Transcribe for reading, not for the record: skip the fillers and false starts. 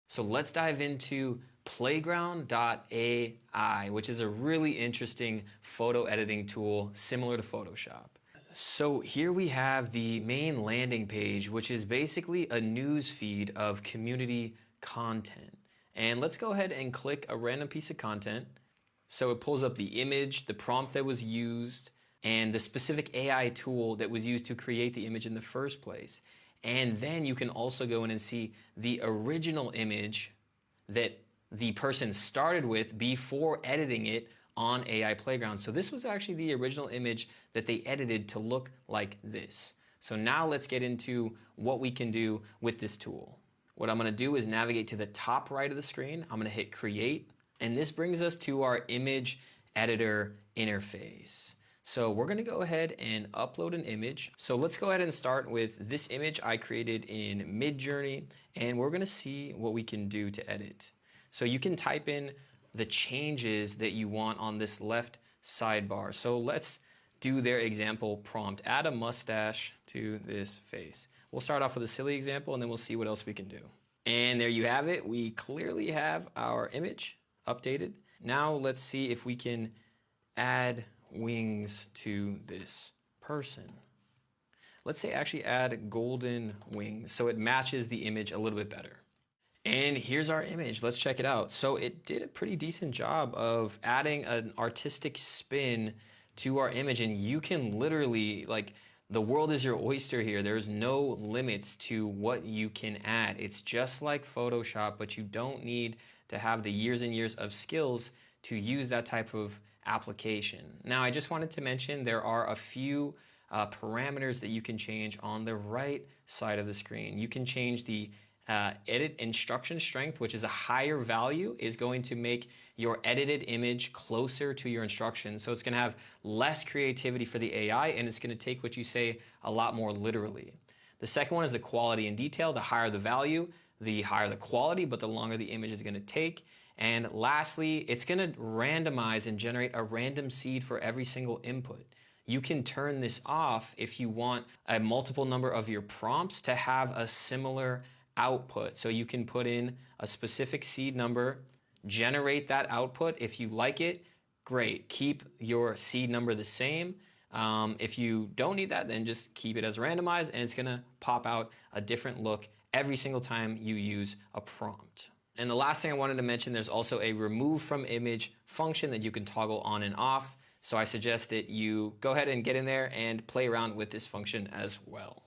So let's dive into playground.ai, which is a really interesting photo editing tool similar to Photoshop. So here we have the main landing page, which is basically a news feed of community content. And let's go ahead and click a random piece of content. So it pulls up the image, the prompt that was used, and the specific AI tool that was used to create the image in the first place. And then you can also go in and see the original image that the person started with before editing it on AI Playground. So this was actually the original image that they edited to look like this. So now let's get into what we can do with this tool. What I'm going to do is navigate to the top right of the screen. I'm going to hit create, and this brings us to our image editor interface. So we're going to go ahead and upload an image. So let's go ahead and start with this image I created in Midjourney, and we're going to see what we can do to edit. So you can type in the changes that you want on this left sidebar. So let's do their example prompt. Add a mustache to this face. We'll start off with a silly example, and then we'll see what else we can do. And there you have it. We clearly have our image updated. Now let's see if we can add wings to this person. Let's say actually add golden wings so it matches the image a little bit better. And here's our image. Let's check it out. So it did a pretty decent job of adding an artistic spin to our image, and you can literally, like, the world is your oyster here. There's no limits to what you can add. It's just like Photoshop, but you don't need to have the years and years of skills to use that type of application. Now, I just wanted to mention there are a few parameters that you can change on the right side of the screen. You can change the edit instruction strength, which is a higher value, is going to make your edited image closer to your instructions. So it's going to have less creativity for the AI, and it's going to take what you say a lot more literally. The second one is the quality and detail. The higher the value, the higher the quality, but the longer the image is going to take. And lastly, it's going to randomize and generate a random seed for every single input. You can turn this off if you want a multiple number of your prompts to have a similar output. So you can put in a specific seed number, generate that output. If you like it, great. Keep your seed number the same. If you don't need that, then just keep it as randomized, and it's going to pop out a different look every single time you use a prompt. And the last thing I wanted to mention, there's also a remove from image function that you can toggle on and off. So I suggest that you go ahead and get in there and play around with this function as well.